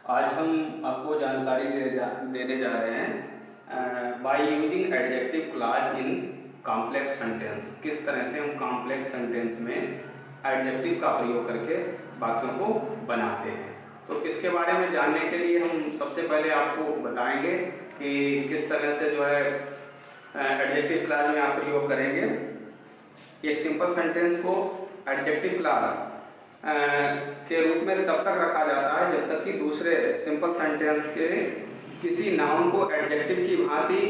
आज हम आपको जानकारी देने जा रहे हैं by using adjective clause in complex sentence. किस तरह से हम कॉम्प्लेक्स सेंटेंस में एडजेक्टिव का प्रयोग करके वाक्यों को बनाते हैं। तो इसके बारे में जानने के लिए हम सबसे पहले आपको बताएंगे कि किस तरह से जो है एडजेक्टिव क्लॉज में आप प्रयोग करेंगे। एक सिंपल सेंटेंस को एडजेक्टिव क्लॉज के रूप में तब तक रखा जाता है जब तक कि दूसरे सिंपल सेंटेंस के किसी नाउन को एडजेक्टिव की भांति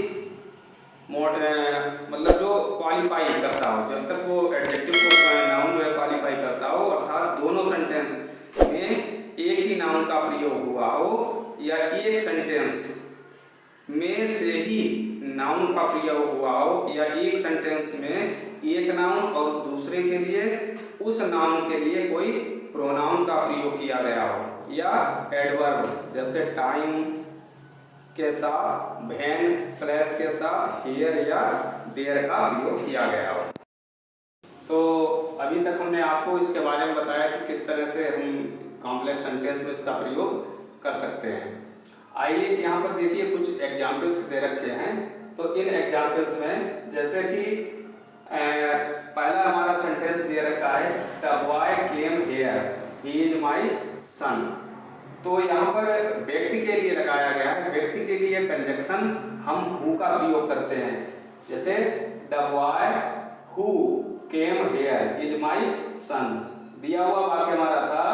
मतलब जो क्वालिफाई करता हो, जब तक वो एडजेक्टिव को नाउन जो है क्वालिफाई करता हो, अर्थात दोनों सेंटेंस में एक ही नाउन का प्रयोग हुआ हो या एक सेंटेंस में से ही नाउन का प्रयोग हुआ हो या एक सेंटेंस में एक नाउन और दूसरे के लिए उस नाउन के लिए कोई प्रोनाउन का प्रयोग किया गया हो या एडवर्ब जैसे टाइम के साथ, व्हेन, प्लेस के साथ, हियर या देयर का प्रयोग किया गया हो। तो अभी तक हमने आपको इसके बारे में बताया कि किस तरह से हम कॉम्प्लेक्स सेंटेंस में इसका प्रयोग कर सकते हैं। आइए यहाँ पर देखिए कुछ एग्जाम्पल्स दे रखे हैं। तो इन एग्जाम्पल्स में जैसे कि पहला हमारा सेंटेंस दे रखा है the boy came here, he is my son. तो यहाँ पर व्यक्ति के लिए लगाया गया है। व्यक्ति के लिए कंजक्शन हम हु का प्रयोग करते हैं। जैसे the boy who came here is my son. दिया हुआ वाक्य हमारा था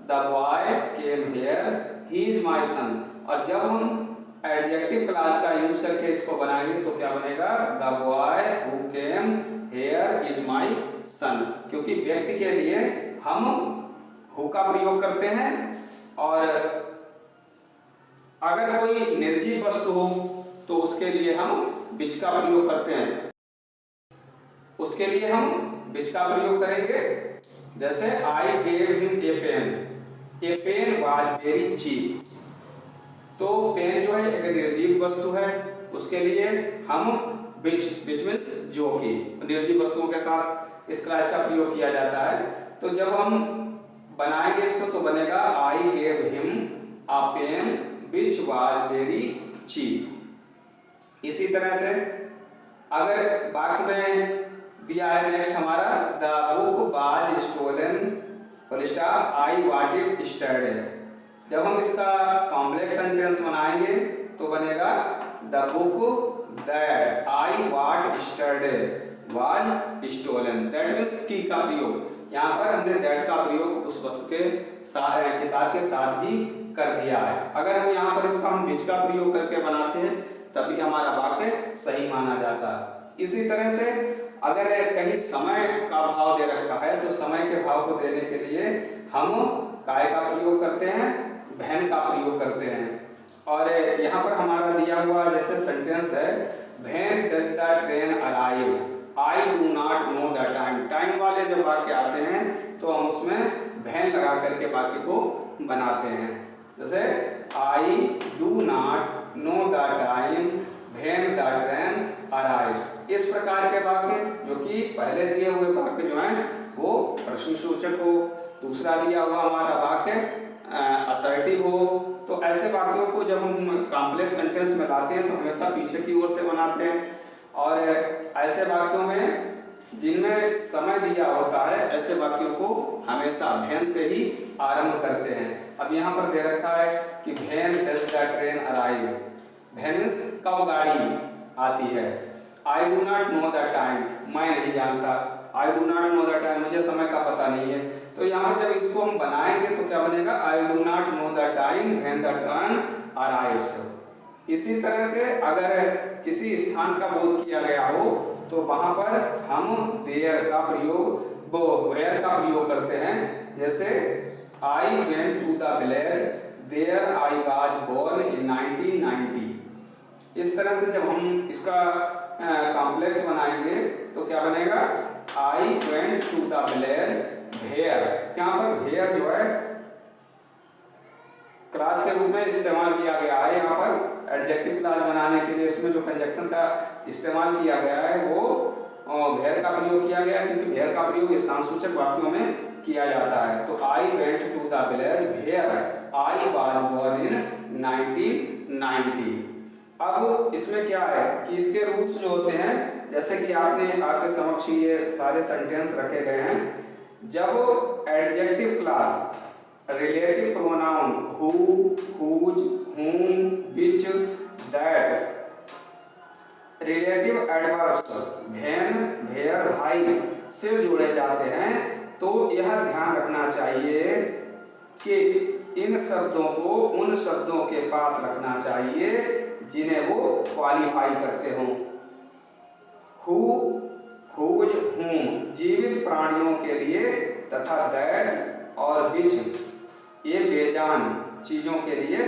the boy came here he is my son. और जब हम एडजेक्टिव क्लॉज का यूज करके इसको बनाएंगे तो क्या बनेगा? The boy who came here is my son. क्योंकि व्यक्ति के लिए हम हु का प्रयोग करते हैं और अगर कोई निर्जीव वस्तु हो तो उसके लिए हम विच का प्रयोग करते हैं। उसके लिए हम विच का प्रयोग करेंगे। जैसे I gave him a pen was very cheap. तो पेन जो है एक निर्जीव वस्तु है, उसके लिए हम विच मीन्स जो कि निर्जीव वस्तुओं के साथ इस क्लॉज का प्रयोग किया जाता है। तो जब हम बनाएंगे इसको तो बनेगा I gave him a pen which was very cheap. इसी तरह से अगर वाक्य में दिया है नेक्स्ट हमारा the book was stolen I want it yesterday. जब हम इसका कॉम्प्लेक्स सेंटेंस बनाएंगे तो बनेगा the book that I want yesterday was stolen. That means की का प्रयोग यहाँ पर हमने दैट का प्रयोग उस वस्तु के साथ किताब के साथ भी कर दिया है। अगर हम यहाँ पर इसका हम विच का प्रयोग करके बनाते हैं तभी हमारा वाक्य सही माना जाता है। इसी तरह से अगर कहीं समय का भाव दे रखा है तो समय के भाव को देने के लिए हम काय का प्रयोग करते हैं, व्हेन का प्रयोग करते हैं। और यहाँ पर हमारा दिया हुआ जैसे सेंटेंस है when does the train arrive I do not know the time. Time वाले जब वाक्य आते हैं तो हम उसमें व्हेन लगा करके वाक्य को बनाते हैं। जैसे I do not know the time when the train arrives. इस प्रकार के वाक्य जो कि पहले दिए हुए वाक्य जो हैं वो प्रश्नसूचक हो, दूसरा दिया हुआ हमारा वाक्य असर्टिव हो। तो ऐसे वाक्यों को जब हम कॉम्प्लेक्स सेंटेंस में लाते हैं तो हमेशा पीछे की ओर से बनाते हैं। और ऐसे वाक्यों में जिनमें समय दिया होता है ऐसे वाक्यों को हमेशा व्हेन से ही आरंभ करते हैं। अब यहाँ पर दे रखा है कि when does the train arrive. When means कब गाड़ी आती है। I do not know the time, मैं नहीं जानता। I do not know the time, मुझे समय का पता नहीं है। तो यहाँ जब इसको हम बनाएंगे तो क्या बनेगा? I do not know the time when the train arrives. इसी तरह से अगर किसी स्थान का बोध किया गया हो तो वहां पर हम देयर का प्रयोग वेयर का प्रयोग करते हैं। जैसे I went to the village there I was born in 1990। इस तरह से जब हम इसका कॉम्प्लेक्स बनाएंगे तो क्या बनेगा? I went to the village where. यहाँ पर वेयर जो है क्लॉज के रूप में इस्तेमाल किया गया है। यहाँ पर एडजेक्टिव क्लॉज बनाने के लिए इसमें जो कंजक्शन का इस्तेमाल किया गया है वो वेयर का प्रयोग किया गया है, क्योंकि वेयर का प्रयोग स्थान सूचक वाक्यों में किया जाता है। तो I went to the village where I was born in 1990। अब इसमें क्या है कि इसके रूल्स जो होते हैं, जैसे कि आपके समक्ष ये सारे सेंटेंस रखे गए हैं। जब adjective class, relative pronoun who, whose, whom, which, that, relative adverbs when, where, why से जुड़े जाते हैं, तो यह ध्यान रखना चाहिए कि इन शब्दों को उन शब्दों के पास रखना चाहिए जिन्हें वो क्वालिफाई करते हों। हु, हुज, हुम जीवित प्राणियों के लिए तथा दैट और विच ये बेजान चीजों के लिए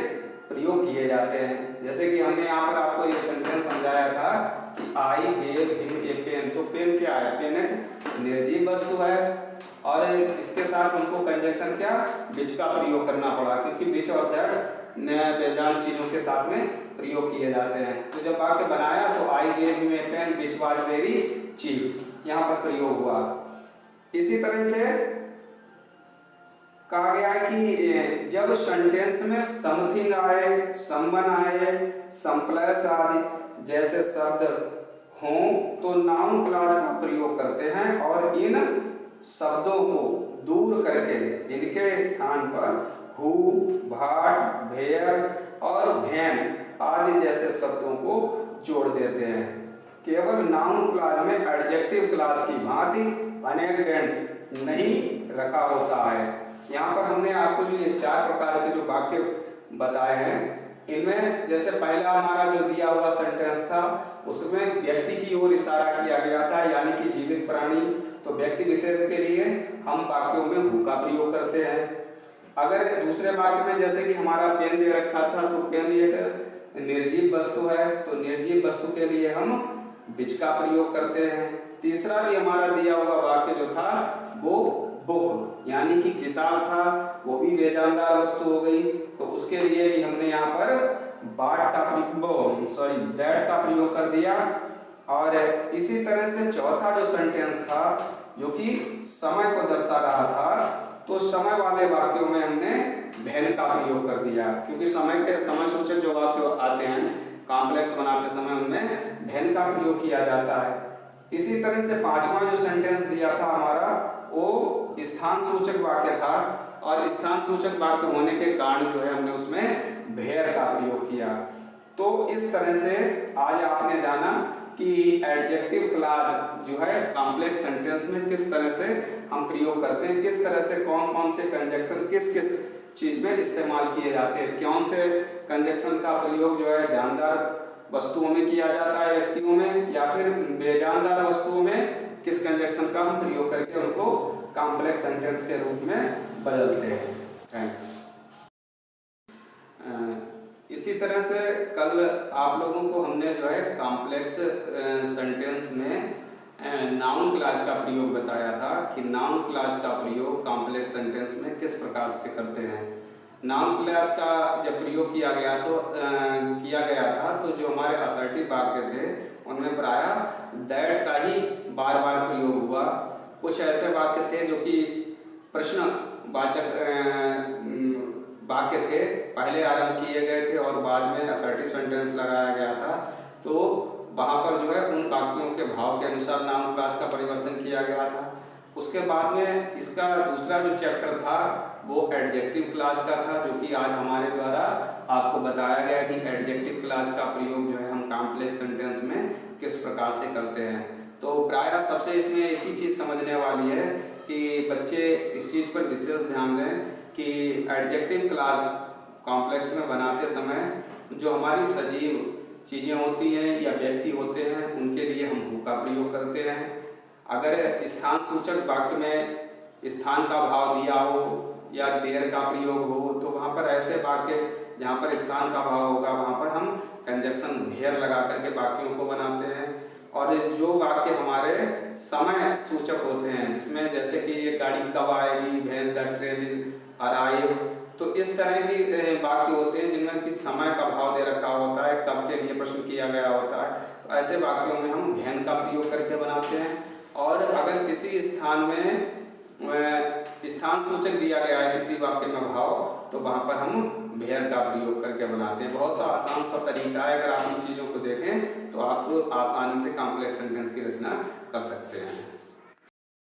प्रयोग किए जाते हैं। जैसे कि हमने यहाँ पर आपको एक सेंटेंस समझाया था कि I gave him a pen. तो पेन क्या है? पेन एक निर्जीव वस्तु है और इसके साथ उनको कंजक्शन क्या, विच का प्रयोग करना पड़ा, क्योंकि विच और दैट बेजान चीजों के साथ में प्रयोग किए जाते हैं। तो जब वाक्य बनाया तो I gave him a pen which was very cheap, यहाँ पर प्रयोग हुआ। इसी तरह से कहा गया है कि जब सेंटेंस में समथिंग आए, समवन आए, समप्लस आदि जैसे शब्द हों तो नाउन क्लॉज का प्रयोग करते हैं और इन शब्दों को दूर करके इनके स्थान पर हु, भाट, भेयर और भेन आदि जैसे शब्दों को जोड़ देते हैं। केवल नाउन क्लॉज में एडजेक्टिव क्लॉज की भांति अनेक टेंस नहीं रखा होता है। यहाँ पर हमने आपको जो ये 4 प्रकार के जो वाक्य बताए हैं, इनमें जैसे पहला हमारा जो दिया हुआ सेंटेंस था उसमें व्यक्ति की ओर इशारा किया गया था, यानी कि जीवित प्राणी। तो व्यक्ति विशेष के लिए हम वाक्यों में हु का प्रयोग करते हैं। अगर दूसरे वाक्य में जैसे कि हमारा पेन दे रखा था, तो पेन एक निर्जीव वस्तु है, तो निर्जीव वस्तु के लिए हम विच का प्रयोग करते हैं। तीसरा भी हमारा दिया हुआ वाक्य जो था वो बुक यानी कि किताब था, वो भी बेजानदार वस्तु हो गई, तो उसके लिए भी हमने यहाँ पर दैट का प्रयोग कर दिया। और इसी तरह से चौथा जो सेंटेंस था जो कि समय को दर्शा रहा था, तो समय वाले वाक्यों में हमने भेन का प्रयोग कर दिया, क्योंकि समय सूचक जो वाक्य आते हैं कॉम्प्लेक्स बनाते समय उनमें भेन का प्रयोग किया जाता है। इसी तरह से पांचवा जो सेंटेंस दिया था हमारा वो स्थान सूचक वाक्य था, और स्थान सूचक वाक्य होने के कारण जो है हमने उसमें भेयर का प्रयोग किया। तो इस तरह से आज आपने जाना कि एडजेक्टिव क्लॉज जो है कॉम्प्लेक्स सेंटेंस में किस तरह से हम प्रयोग करते हैं, किस तरह से कौन कौन से कंजक्शन किस किस चीज में इस्तेमाल किए जाते हैं, कौन से कंजक्शन का प्रयोग जो है जानदार वस्तुओं में किया जाता है व्यक्तियों में, या फिर बेजानदार वस्तुओं में किस कंजक्शन का हम प्रयोग करके उनको कॉम्प्लेक्स सेंटेंस के रूप में बदलते हैं। थैंक्स। इसी तरह से कल आप लोगों को हमने जो है कॉम्प्लेक्स सेंटेंस में नाउन क्लॉज का प्रयोग बताया था कि नाउन क्लॉज का प्रयोग कॉम्प्लेक्स सेंटेंस में किस प्रकार से करते हैं। नाउन क्लॉज का जब प्रयोग किया गया था तो जो हमारे असर्टिव वाक्य थे उनमें प्रायः दैट का ही बार बार प्रयोग हुआ। कुछ ऐसे वाक्य थे जो कि प्रश्नवाचक वाक्य थे, पहले आरंभ किए गए थे और बाद में असर्टिव सेंटेंस लगाया गया था, तो वहाँ पर जो है उन वाक्यों के भाव के अनुसार नाउन क्लॉज का परिवर्तन किया गया था। उसके बाद में इसका दूसरा जो चैप्टर था वो एडजेक्टिव क्लॉज का था, जो कि आज हमारे द्वारा आपको बताया गया कि एडजेक्टिव क्लॉज का प्रयोग जो है हम कॉम्प्लेक्स सेंटेंस में किस प्रकार से करते हैं। तो प्रायः सबसे इसमें एक ही चीज़ समझने वाली है कि बच्चे इस चीज़ पर विशेष ध्यान दें कि एडजेक्टिव क्लॉज कॉम्प्लेक्स में बनाते समय जो हमारी सजीव चीज़ें होती हैं या व्यक्ति होते हैं उनके लिए हम हु का प्रयोग करते हैं। अगर स्थान सूचक वाक्य में स्थान का भाव दिया हो या देर का प्रयोग हो तो वहाँ पर ऐसे वाक्य जहाँ पर स्थान का भाव होगा वहाँ पर हम कंजक्शन भेयर लगा करके वाक्यों को बनाते हैं। और जो वाक्य हमारे समय सूचक होते हैं जिसमें जैसे कि ये गाड़ी कब आएगी, when the train is arrive, तो इस तरह की वाक्य होते हैं जिनमें कि समय का भाव दे रखा होता है, कब के लिए प्रश्न किया गया होता है, तो ऐसे वाक्यों में हम व्हेन का प्रयोग करके बनाते हैं। और अगर किसी स्थान में स्थान सूचक दिया गया है किसी वाक्य में भाव, तो वहाँ पर हम वेयर का प्रयोग करके बनाते हैं। बहुत सा आसान सा तरीका है, अगर आप इन चीज़ों को देखें तो आप आसानी से कॉम्प्लेक्स सेंटेंस की रचना कर सकते हैं।